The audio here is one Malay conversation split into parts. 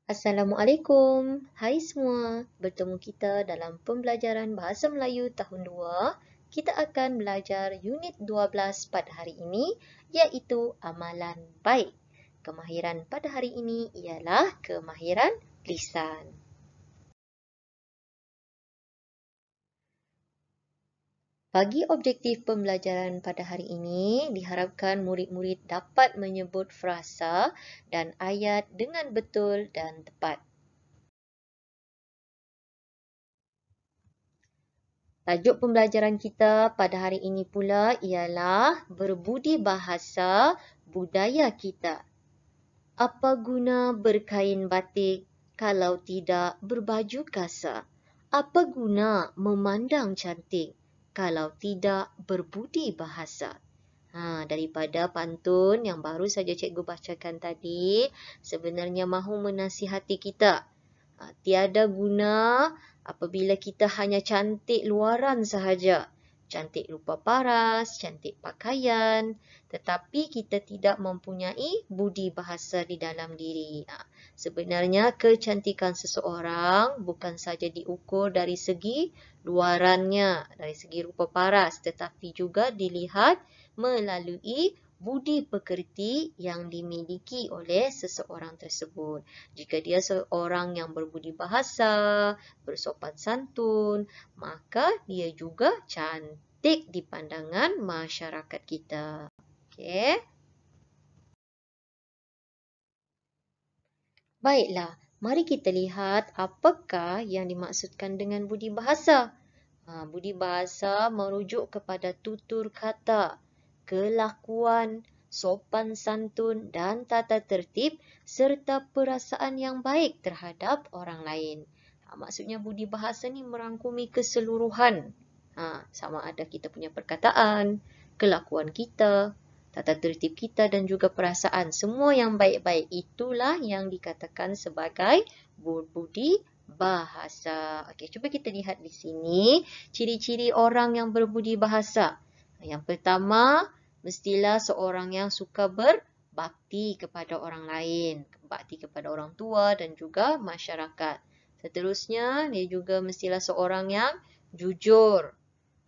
Assalamualaikum. Hai semua. Bertemu kita dalam pembelajaran Bahasa Melayu tahun 2. Kita akan belajar unit 12 pada hari ini iaitu amalan baik. Kemahiran pada hari ini ialah kemahiran lisan. Bagi objektif pembelajaran pada hari ini, diharapkan murid-murid dapat menyebut frasa dan ayat dengan betul dan tepat. Tajuk pembelajaran kita pada hari ini pula ialah berbudi bahasa budaya kita. Apa guna berkain batik kalau tidak berbaju kasar? Apa guna memandang cantik kalau tidak berbudi bahasa? Daripada pantun yang baru saja cikgu bacakan tadi, sebenarnya mahu menasihati kita. Tiada guna apabila kita hanya cantik luaran sahaja. Cantik rupa paras, cantik pakaian, tetapi kita tidak mempunyai budi bahasa di dalam diri. Sebenarnya kecantikan seseorang bukan saja diukur dari segi luarannya, dari segi rupa paras, tetapi juga dilihat melalui budi pekerti yang dimiliki oleh seseorang tersebut. Jika dia seorang yang berbudi bahasa, bersopan santun, maka dia juga cantik di pandangan masyarakat kita. Okey. Baiklah, mari kita lihat apakah yang dimaksudkan dengan budi bahasa. Budi bahasa merujuk kepada tutur kata, kelakuan, sopan santun dan tata tertib serta perasaan yang baik terhadap orang lain. Maksudnya budi bahasa ni merangkumi keseluruhan. Sama ada kita punya perkataan, kelakuan kita, tata tertib kita dan juga perasaan. Semua yang baik-baik itulah yang dikatakan sebagai budi bahasa. Okey, cuba kita lihat di sini ciri-ciri orang yang berbudi bahasa. Yang pertama, mestilah seorang yang suka berbakti kepada orang lain, bakti kepada orang tua dan juga masyarakat. Seterusnya, dia juga mestilah seorang yang jujur,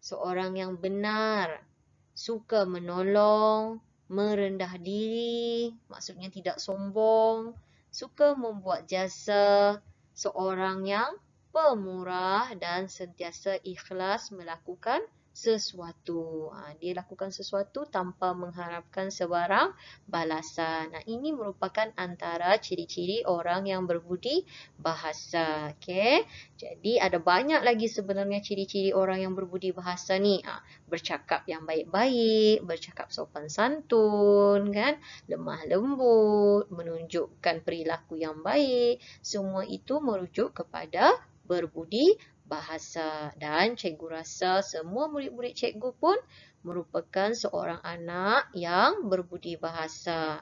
seorang yang benar, suka menolong, merendah diri, maksudnya tidak sombong, suka membuat jasa, seorang yang pemurah dan sentiasa ikhlas melakukan sesuatu. Dia lakukan sesuatu tanpa mengharapkan sebarang balasan. Ini merupakan antara ciri-ciri orang yang berbudi bahasa. Okey. Jadi ada banyak lagi sebenarnya ciri-ciri orang yang berbudi bahasa ni. Bercakap yang baik-baik, bercakap sopan santun, kan? Lemah lembut, menunjukkan perilaku yang baik. Semua itu merujuk kepada berbudi bahasa. Dan cikgu rasa semua murid-murid cikgu pun merupakan seorang anak yang berbudi bahasa.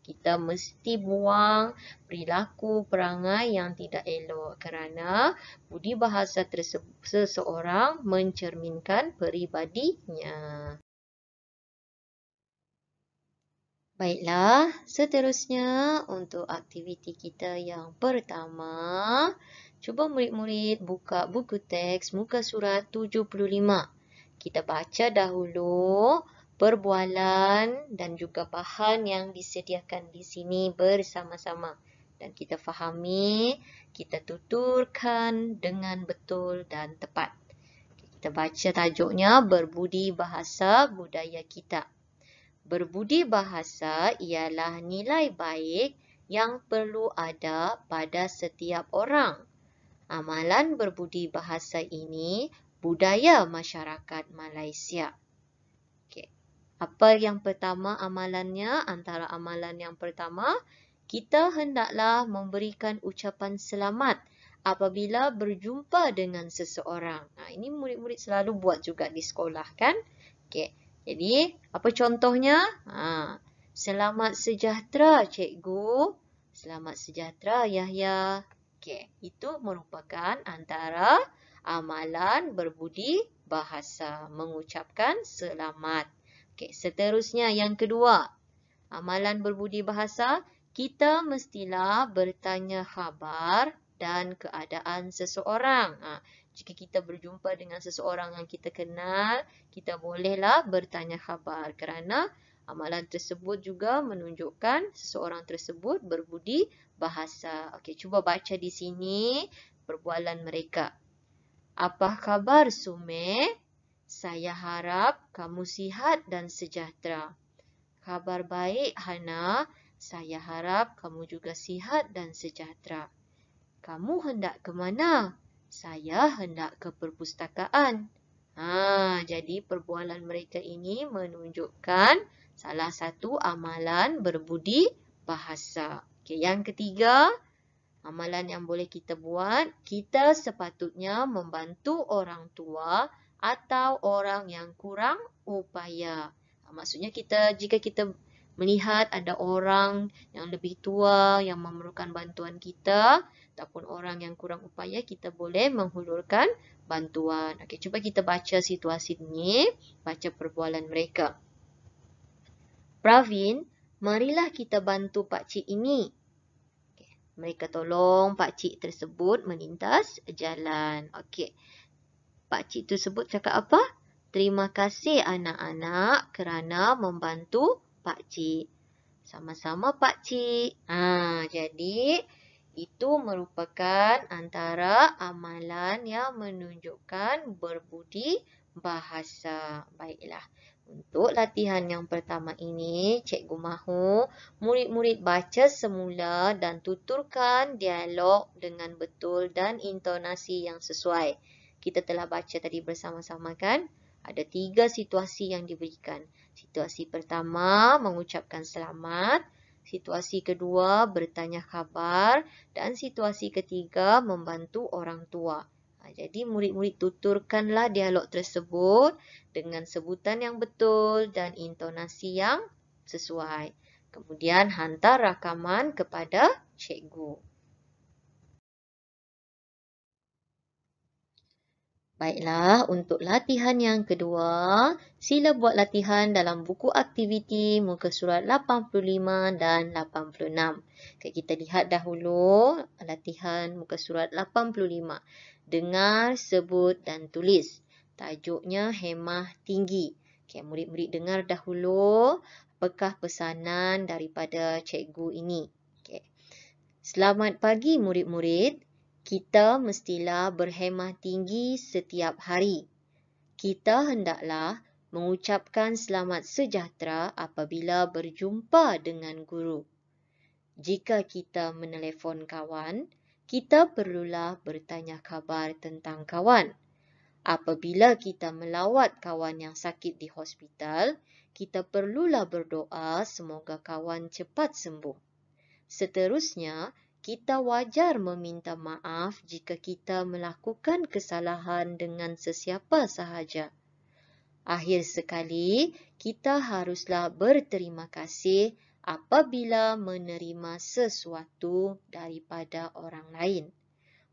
Kita mesti buang perilaku perangai yang tidak elok kerana budi bahasa seseorang mencerminkan peribadinya. Baiklah, seterusnya untuk aktiviti kita yang pertama, cuba murid-murid buka buku teks muka surat 75. Kita baca dahulu perbualan dan juga bahan yang disediakan di sini bersama-sama. Dan kita fahami, kita tuturkan dengan betul dan tepat. Kita baca tajuknya, berbudi bahasa budaya kita. Berbudi bahasa ialah nilai baik yang perlu ada pada setiap orang. Amalan berbudi bahasa ini budaya masyarakat Malaysia. Okey. Apa yang pertama amalannya? Antara amalan yang pertama, kita hendaklah memberikan ucapan selamat apabila berjumpa dengan seseorang. Ini murid-murid selalu buat juga di sekolah, kan? Okey. Jadi, apa contohnya? Selamat sejahtera, cikgu. Selamat sejahtera, Yahya. Okey, itu merupakan antara amalan berbudi bahasa, mengucapkan selamat. Okey, seterusnya yang kedua. Amalan berbudi bahasa, kita mestilah bertanya khabar dan keadaan seseorang. Jika kita berjumpa dengan seseorang yang kita kenal, kita bolehlah bertanya khabar kerana amalan tersebut juga menunjukkan seseorang tersebut berbudi bahasa. Okey, cuba baca di sini perbualan mereka. Apa khabar Sume? Saya harap kamu sihat dan sejahtera. Khabar baik Hana. Saya harap kamu juga sihat dan sejahtera. Kamu hendak ke mana? Saya hendak ke perpustakaan. Jadi perbualan mereka ini menunjukkan salah satu amalan berbudi bahasa. Okey, yang ketiga, amalan yang boleh kita buat, kita sepatutnya membantu orang tua atau orang yang kurang upaya. Maksudnya jika kita melihat ada orang yang lebih tua yang memerlukan bantuan kita ataupun orang yang kurang upaya, kita boleh menghulurkan bantuan. Okey, cuba kita baca situasi ini, baca perbualan mereka. Pravin, marilah kita bantu pakcik ini. Okay. Mereka tolong pakcik tersebut melintas jalan. Okey. Pakcik tersebut cakap apa? Terima kasih anak-anak kerana membantu pakcik. Sama-sama pakcik. Jadi itu merupakan antara amalan yang menunjukkan berbudi bahasa. Baiklah. Untuk latihan yang pertama ini, Cikgu mahu murid-murid baca semula dan tuturkan dialog dengan betul dan intonasi yang sesuai. Kita telah baca tadi bersama-sama kan? Ada 3 situasi yang diberikan. Situasi pertama, mengucapkan selamat. Situasi kedua, bertanya khabar. Dan situasi ketiga, membantu orang tua. Jadi murid-murid tuturkanlah dialog tersebut dengan sebutan yang betul dan intonasi yang sesuai. Kemudian hantar rakaman kepada cikgu. Baiklah, untuk latihan yang kedua, sila buat latihan dalam buku aktiviti muka surat 85 dan 86. Okay, kita lihat dahulu latihan muka surat 85. Dengar, sebut dan tulis. Tajuknya hemah tinggi. Okay, murid-murid dengar dahulu apakah pesanan daripada cikgu ini. Okay. Selamat pagi murid-murid. Kita mestilah berhemah tinggi setiap hari. Kita hendaklah mengucapkan selamat sejahtera apabila berjumpa dengan guru. Jika kita menelefon kawan, kita perlulah bertanya khabar tentang kawan. Apabila kita melawat kawan yang sakit di hospital, kita perlulah berdoa semoga kawan cepat sembuh. Seterusnya, kita wajar meminta maaf jika kita melakukan kesalahan dengan sesiapa sahaja. Akhir sekali, kita haruslah berterima kasih apabila menerima sesuatu daripada orang lain.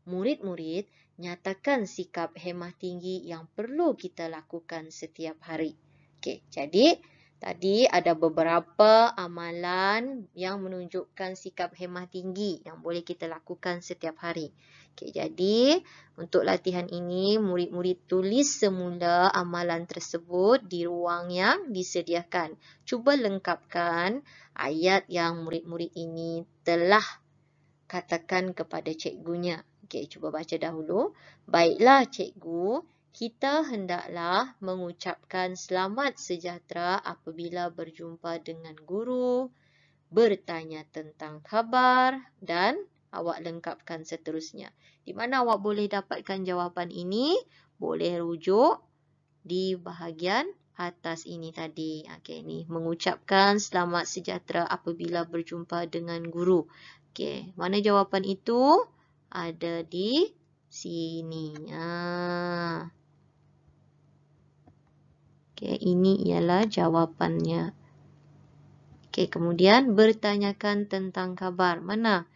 Murid-murid, nyatakan sikap hemah tinggi yang perlu kita lakukan setiap hari. Okey, jadi tadi ada beberapa amalan yang menunjukkan sikap hemah tinggi yang boleh kita lakukan setiap hari. Okey, jadi untuk latihan ini, murid-murid tulis semula amalan tersebut di ruang yang disediakan. Cuba lengkapkan ayat yang murid-murid ini telah katakan kepada cikgunya. Okey, cuba baca dahulu. Baiklah cikgu, kita hendaklah mengucapkan selamat sejahtera apabila berjumpa dengan guru, bertanya tentang khabar dan awak lengkapkan seterusnya. Di mana awak boleh dapatkan jawapan ini? Boleh rujuk di bahagian atas ini tadi. Okey, ni mengucapkan selamat sejahtera apabila berjumpa dengan guru. Okey, mana jawapan itu? Ada di sini. Okey, ini ialah jawapannya. Okey, kemudian bertanyakan tentang khabar. Mana?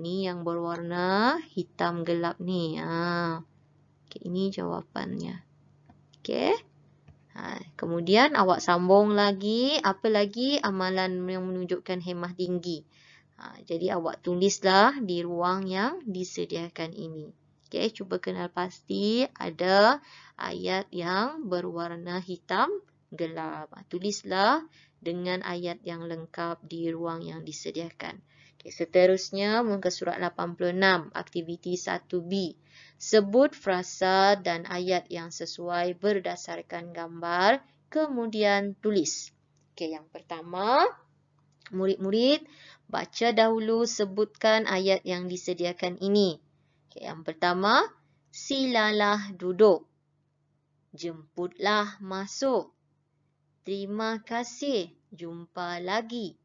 Ni yang berwarna hitam gelap ni. Okey, ini jawapannya. Okey. Kemudian awak sambung lagi. Apa lagi amalan yang menunjukkan hemah tinggi? Jadi awak tulislah di ruang yang disediakan ini. Okey, cuba kenal pasti ada ayat yang berwarna hitam gelap. Tulislah dengan ayat yang lengkap di ruang yang disediakan. Okey, seterusnya muka surat 86, aktiviti 1B. Sebut frasa dan ayat yang sesuai berdasarkan gambar, kemudian tulis. Okey, yang pertama, murid-murid baca dahulu sebutkan ayat yang disediakan ini. Okay, yang pertama, silalah duduk. Jemputlah masuk. Terima kasih, jumpa lagi.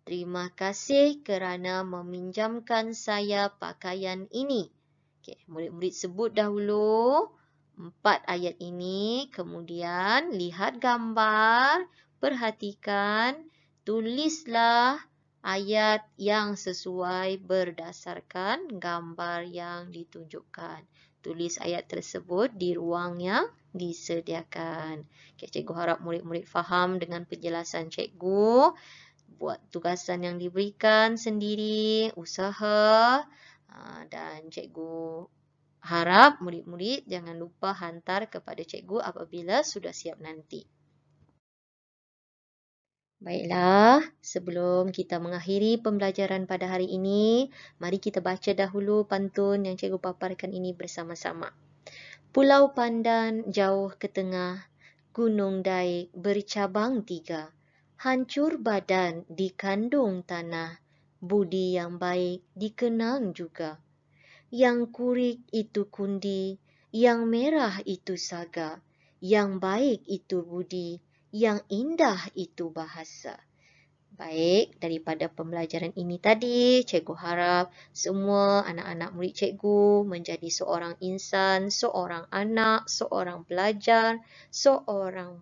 Terima kasih kerana meminjamkan saya pakaian ini. Okay, murid-murid sebut dahulu 4 ayat ini, kemudian lihat gambar, perhatikan, tulislah ayat yang sesuai berdasarkan gambar yang ditunjukkan. Tulis ayat tersebut di ruang yang disediakan. Okay, cikgu harap murid-murid faham dengan penjelasan cikgu. Buat tugasan yang diberikan sendiri, usaha, dan cikgu harap murid-murid jangan lupa hantar kepada cikgu apabila sudah siap nanti. Baiklah, sebelum kita mengakhiri pembelajaran pada hari ini, mari kita baca dahulu pantun yang cikgu paparkan ini bersama-sama. Pulau Pandan jauh ke tengah, Gunung Daik bercabang 3. Hancur badan dikandung tanah, budi yang baik dikenang juga. Yang kurik itu kundi, yang merah itu saga, yang baik itu budi, yang indah itu bahasa. Baik, daripada pembelajaran ini tadi, cikgu harap semua anak-anak murid cikgu menjadi seorang insan, seorang anak, seorang pelajar, seorang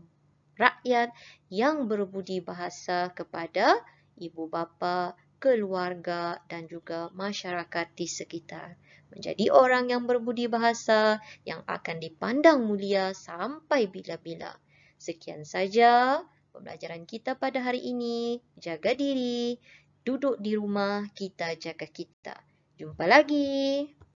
rakyat yang berbudi bahasa kepada ibu bapa, keluarga dan juga masyarakat di sekitar. Menjadi orang yang berbudi bahasa yang akan dipandang mulia sampai bila-bila. Sekian saja pembelajaran kita pada hari ini. Jaga diri, duduk di rumah, kita jaga kita. Jumpa lagi.